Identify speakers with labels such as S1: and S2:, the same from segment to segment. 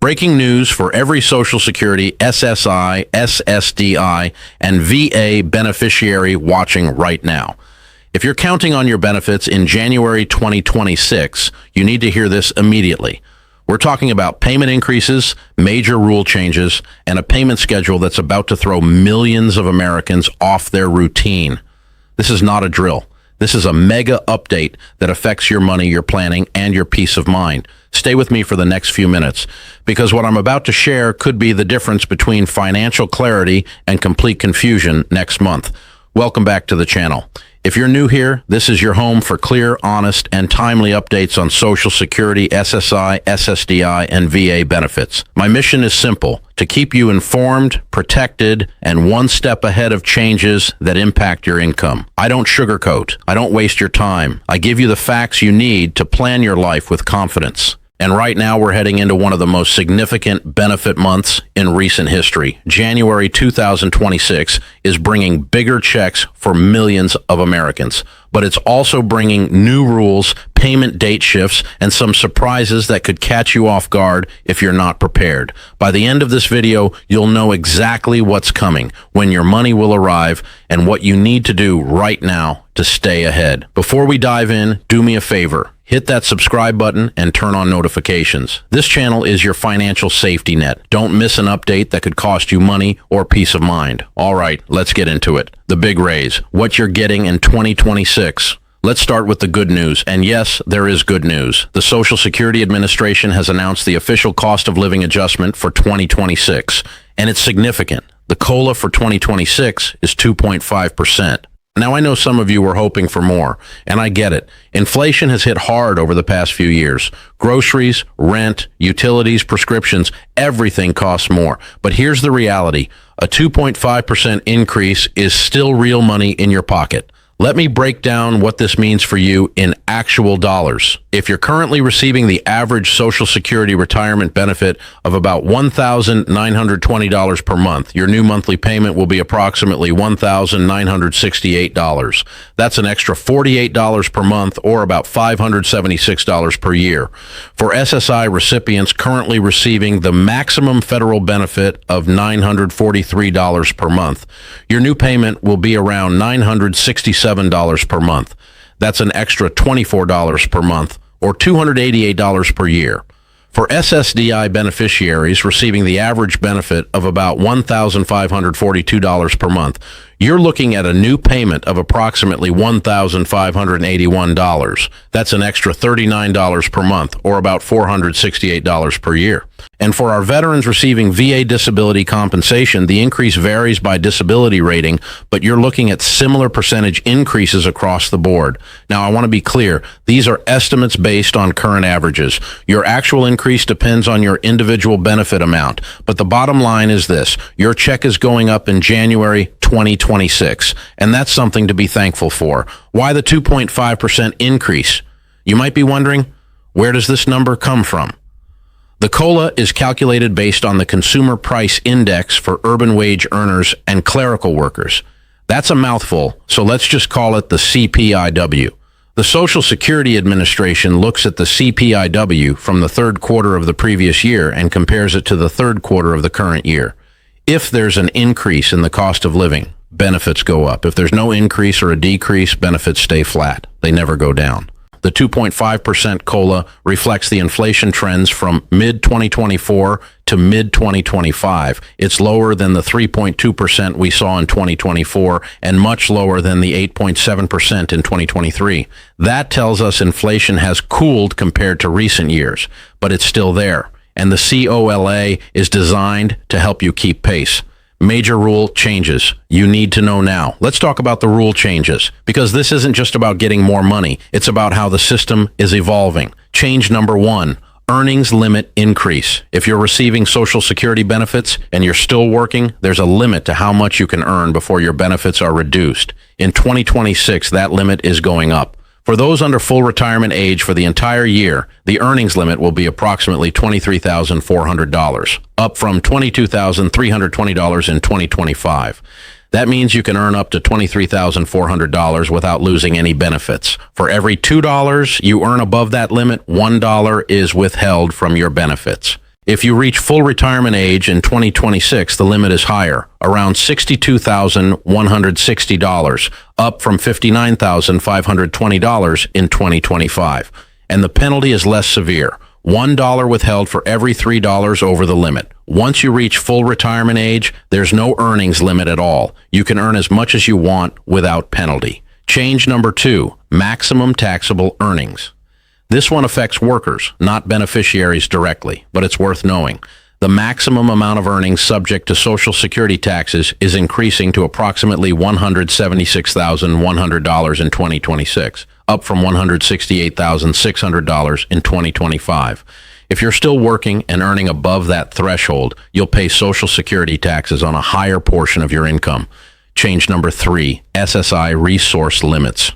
S1: Breaking news for every Social Security, SSI, SSDI, and VA beneficiary watching right now. If you're counting on your benefits in January 2026, you need to hear this immediately. We're talking about payment increases, major rule changes, and a payment schedule that's about to throw millions of Americans off their routine. This is not a drill. This is a mega update that affects your money, your planning, and your peace of mind. Stay with me for the next few minutes, because what I'm about to share could be the difference between financial clarity and complete confusion next month. Welcome back to the channel. If you're new here, this is your home for clear, honest, and timely updates on Social Security, SSI, SSDI, and VA benefits. My mission is simple: to keep you informed, protected, and one step ahead of changes that impact your income. I don't sugarcoat. I don't waste your time. I give you the facts you need to plan your life with confidence. And right now, we're heading into one of the most significant benefit months in recent history. January 2026 is bringing bigger checks for millions of Americans, but it's also bringing new rules, payment date shifts, and some surprises that could catch you off guard if you're not prepared. By the end of this video, you'll know exactly what's coming, when your money will arrive, and what you need to do right now to stay ahead. Before we dive in, do me a favor. Hit that subscribe button and turn on notifications. This channel is your financial safety net. Don't miss an update that could cost you money or peace of mind. All right, let's get into it. The big raise, what you're getting in 2026. Let's start with the good news. And yes, there is good news. The Social Security Administration has announced the official cost of living adjustment for 2026, and it's significant. The COLA for 2026 is 2.5%. Now, I know some of you were hoping for more, and I get it. Inflation has hit hard over the past few years. Groceries, rent, utilities, prescriptions, everything costs more. But here's the reality. A 2.5% increase is still real money in your pocket. Let me break down what this means for you in actual dollars. If you're currently receiving the average Social Security retirement benefit of about $1,920 per month, your new monthly payment will be approximately $1,968. That's an extra $48 per month, or about $576 per year. For SSI recipients currently receiving the maximum federal benefit of $943 per month, your new payment will be around $967 per month. That's an extra $24 per month, or $288 per year. For SSDI beneficiaries receiving the average benefit of about $1,542 per month, you're looking at a new payment of approximately $1,581. That's an extra $39 per month, or about $468 per year. And for our veterans receiving VA disability compensation, the increase varies by disability rating, but you're looking at similar percentage increases across the board. Now, I want to be clear. These are estimates based on current averages. Your actual increase depends on your individual benefit amount. But the bottom line is this: your check is going up in January 2026, and that's something to be thankful for. Why the 2.5% increase? You might be wondering, where does this number come from? The COLA is calculated based on the Consumer Price Index for urban wage earners and clerical workers. That's a mouthful, so let's just call it the CPIW. The Social Security Administration looks at the CPIW from the third quarter of the previous year and compares it to the third quarter of the current year. If there's an increase in the cost of living, benefits go up. If there's no increase or a decrease, benefits stay flat. They never go down. The 2.5% COLA reflects the inflation trends from mid-2024 to mid-2025. It's lower than the 3.2% we saw in 2024 and much lower than the 8.7% in 2023. That tells us inflation has cooled compared to recent years, but it's still there. And the COLA is designed to help you keep pace. Major rule changes you need to know now. Let's talk about the rule changes, because this isn't just about getting more money. It's about how the system is evolving. Change number 1, earnings limit increase. If you're receiving Social Security benefits and you're still working, there's a limit to how much you can earn before your benefits are reduced. In 2026, that limit is going up. For those under full retirement age for the entire year, the earnings limit will be approximately $23,400, up from $22,320 in 2025. That means you can earn up to $23,400 without losing any benefits. For every $2 you earn above that limit, $1 is withheld from your benefits. If you reach full retirement age in 2026, the limit is higher, around $62,160, up from $59,520 in 2025. And the penalty is less severe. $1 withheld for every $3 over the limit. Once you reach full retirement age, there's no earnings limit at all. You can earn as much as you want without penalty. Change number 2, maximum taxable earnings. This one affects workers, not beneficiaries directly, but it's worth knowing. The maximum amount of earnings subject to Social Security taxes is increasing to approximately $176,100 in 2026, up from $168,600 in 2025. If you're still working and earning above that threshold, you'll pay Social Security taxes on a higher portion of your income. Change number 3, SSI resource limits.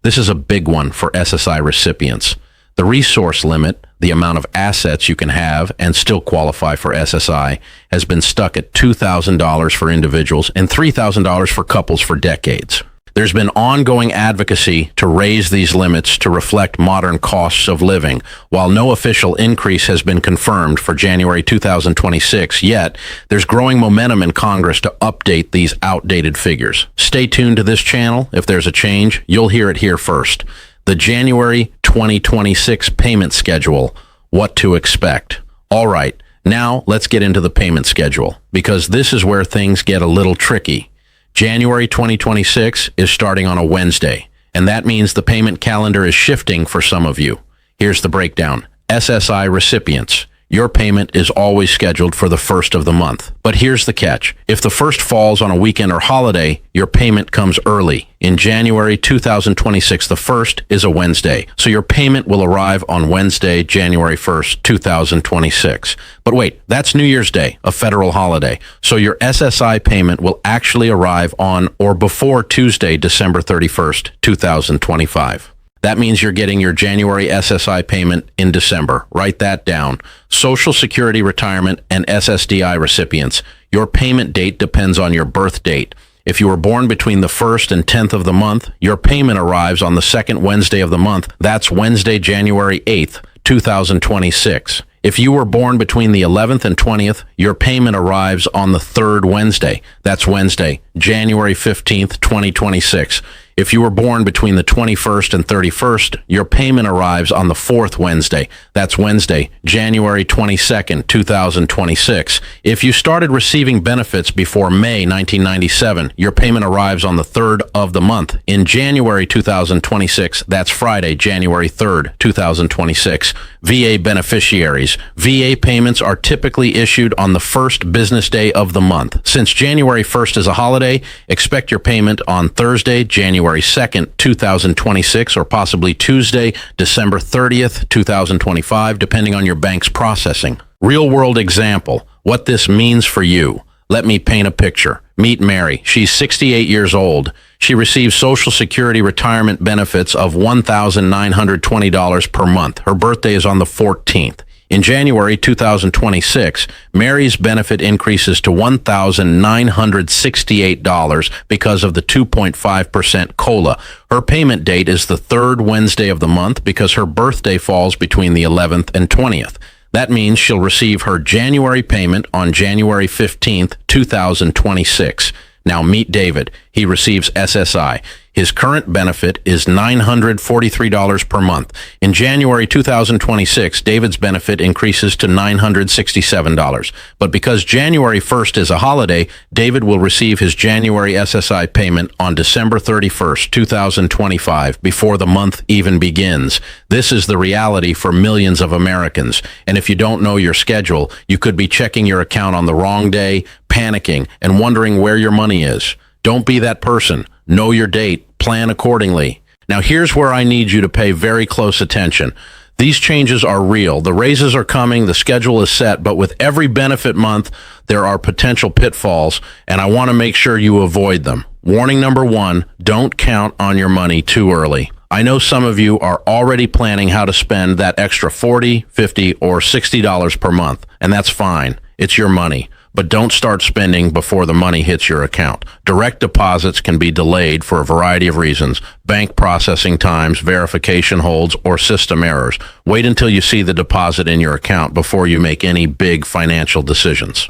S1: This is a big one for SSI recipients. The resource limit, the amount of assets you can have and still qualify for SSI, has been stuck at $2,000 for individuals and $3,000 for couples for decades. There's been ongoing advocacy to raise these limits to reflect modern costs of living. While no official increase has been confirmed for January 2026 yet, there's growing momentum in Congress to update these outdated figures. Stay tuned to this channel. If there's a change, you'll hear it here first. The January 2026 payment schedule, what to expect. All right, now let's get into the payment schedule, because this is where things get a little tricky. January 2026 is starting on a Wednesday, and that means the payment calendar is shifting for some of you. Here's the breakdown. SSI recipients. Your payment is always scheduled for the first of the month. But here's the catch. If the first falls on a weekend or holiday, your payment comes early. In January 2026, the first is a Wednesday, so your payment will arrive on Wednesday, January 1st, 2026. But wait, that's New Year's Day, a federal holiday, so your SSI payment will actually arrive on or before Tuesday, December 31st, 2025. That means you're getting your January SSI payment in December. Write that down. Social Security retirement and SSDI recipients. Your payment date depends on your birth date. If you were born between the 1st and 10th of the month, your payment arrives on the second Wednesday of the month. That's Wednesday, January 8th, 2026. If you were born between the 11th and 20th, your payment arrives on the third Wednesday. That's Wednesday, January 15th, 2026. If you were born between the 21st and 31st, your payment arrives on the fourth Wednesday. That's Wednesday, January 22nd, 2026. If you started receiving benefits before May 1997, your payment arrives on the third of the month. In January 2026, that's Friday, January 3rd, 2026. VA beneficiaries. VA payments are typically issued on the first business day of the month. Since January 1st is a holiday, expect your payment on Thursday, January 2nd, 2026, or possibly Tuesday, December 30th, 2025, depending on your bank's processing. Real-world example, what this means for you. Let me paint a picture. Meet Mary. She's 68 years old. She receives Social Security retirement benefits of $1,920 per month. Her birthday is on the 14th. In January 2026, Mary's benefit increases to $1,968 because of the 2.5% COLA. Her payment date is the third Wednesday of the month because her birthday falls between the 11th and 20th. That means she'll receive her January payment on January 15th, 2026. Now meet David. He receives SSI. His current benefit is $943 per month. In January 2026, David's benefit increases to $967. But because January 1st is a holiday, David will receive his January SSI payment on December 31st, 2025, before the month even begins. This is the reality for millions of Americans. And if you don't know your schedule, you could be checking your account on the wrong day, panicking, and wondering where your money is. Don't be that person. Know your date. Plan accordingly. Now, here's where I need you to pay very close attention. These changes are real. The raises are coming. The schedule is set. But with every benefit month, there are potential pitfalls, and I want to make sure you avoid them. Warning number 1, don't count on your money too early. I know some of you are already planning how to spend that extra $40, $50, or $60 per month, and that's fine. It's your money. but don't start spending before the money hits your account. Direct deposits can be delayed for a variety of reasons: bank processing times, verification holds, or system errors. Wait until you see the deposit in your account before you make any big financial decisions.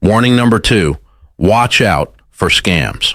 S1: Warning number 2, watch out for scams.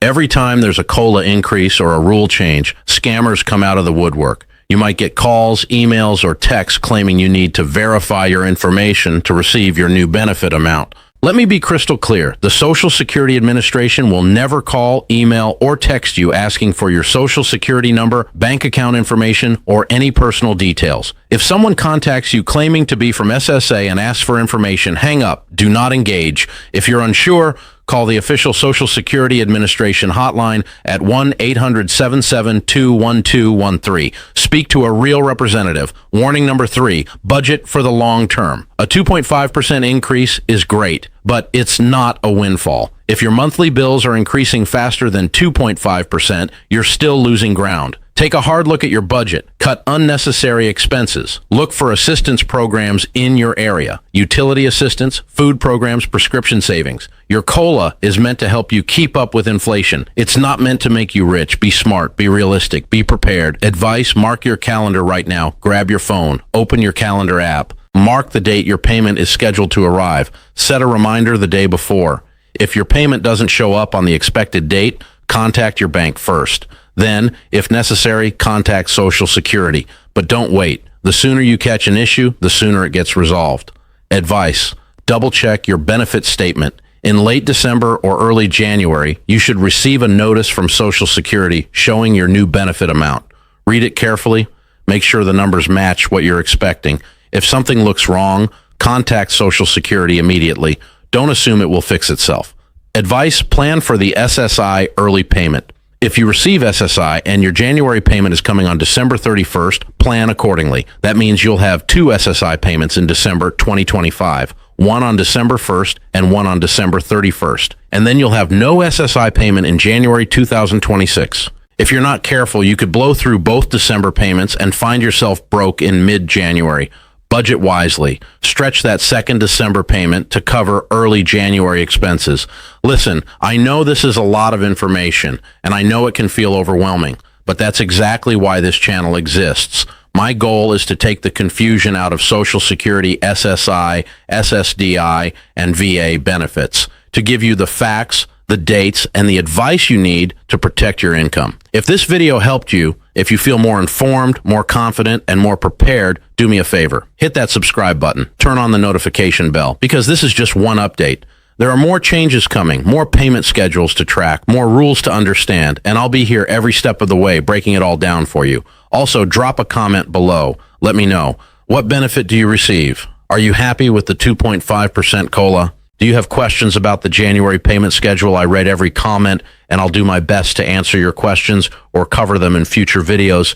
S1: Every time there's a COLA increase or a rule change, scammers come out of the woodwork. You might get calls, emails, or texts claiming you need to verify your information to receive your new benefit amount. Let me be crystal clear. The Social Security Administration will never call, email, or text you asking for your Social Security number, bank account information, or any personal details. If someone contacts you claiming to be from SSA and asks for information, hang up. Do not engage. If you're unsure, call the official Social Security Administration hotline at 1-800-772-1213. Speak to a real representative. Warning number 3, budget for the long term. A 2.5% increase is great, but it's not a windfall. If your monthly bills are increasing faster than 2.5%, you're still losing ground. Take a hard look at your budget. Cut unnecessary expenses. Look for assistance programs in your area. Utility assistance, food programs, prescription savings. Your COLA is meant to help you keep up with inflation. It's not meant to make you rich. Be smart. Be realistic. Be prepared. Advice: mark your calendar right now. Grab your phone. Open your calendar app. Mark the date your payment is scheduled to arrive. Set a reminder the day before. If your payment doesn't show up on the expected date, contact your bank first. Then, if necessary, contact Social Security. But don't wait. The sooner you catch an issue, the sooner it gets resolved. Advice: double-check your benefit statement. In late December or early January, you should receive a notice from Social Security showing your new benefit amount. Read it carefully. Make sure the numbers match what you're expecting. If something looks wrong, contact Social Security immediately. Don't assume it will fix itself. Advice: plan for the SSI early payment. If you receive SSI and your January payment is coming on December 31st, plan accordingly. That means you'll have 2 SSI payments in December 2025, one on December 1st and one on December 31st. And then you'll have no SSI payment in January 2026. If you're not careful, you could blow through both December payments and find yourself broke in mid-January. Budget wisely. Stretch that second December payment to cover early January expenses. Listen, I know this is a lot of information, and I know it can feel overwhelming, but that's exactly why this channel exists. My goal is to take the confusion out of Social Security, SSI, SSDI, and VA benefits, to give you the facts, the dates, and the advice you need to protect your income. If this video helped you, if you feel more informed, more confident, and more prepared, do me a favor. Hit that subscribe button. Turn on the notification bell, because this is just one update. There are more changes coming, more payment schedules to track, more rules to understand, and I'll be here every step of the way, breaking it all down for you. Also, drop a comment below. Let me know. What benefit do you receive? Are you happy with the 2.5% COLA? Do you have questions about the January payment schedule? I read every comment, and I'll do my best to answer your questions or cover them in future videos.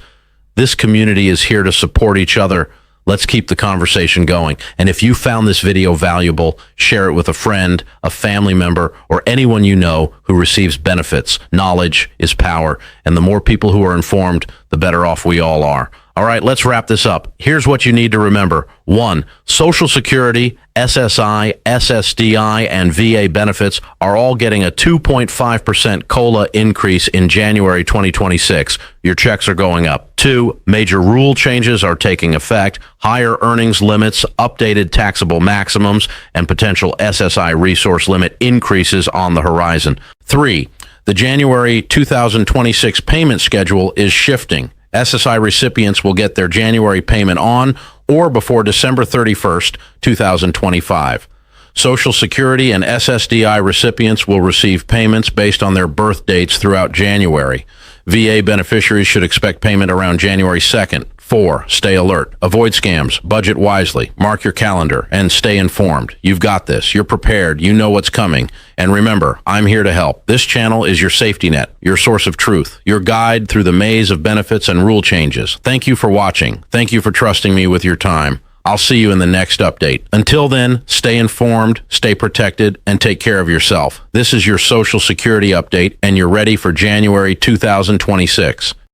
S1: This community is here to support each other. Let's keep the conversation going. And if you found this video valuable, share it with a friend, a family member, or anyone you know who receives benefits. Knowledge is power, and the more people who are informed, the better off we all are. All right, let's wrap this up. Here's what you need to remember. 1, Social Security, SSI, SSDI, and VA benefits are all getting a 2.5% COLA increase in January 2026. Your checks are going up. 2, major rule changes are taking effect. Higher earnings limits, updated taxable maximums, and potential SSI resource limit increases on the horizon. 3, the January 2026 payment schedule is shifting. SSI recipients will get their January payment on or before December 31st, 2025. Social Security and SSDI recipients will receive payments based on their birth dates throughout January. VA beneficiaries should expect payment around January 2nd. 4, stay alert. Avoid scams. Budget wisely. Mark your calendar and stay informed. You've got this. You're prepared. You know what's coming. And remember, I'm here to help. This channel is your safety net, your source of truth, your guide through the maze of benefits and rule changes. Thank you for watching. Thank you for trusting me with your time. I'll see you in the next update. Until then, stay informed, stay protected, and take care of yourself. This is your Social Security update, and you're ready for January 2026.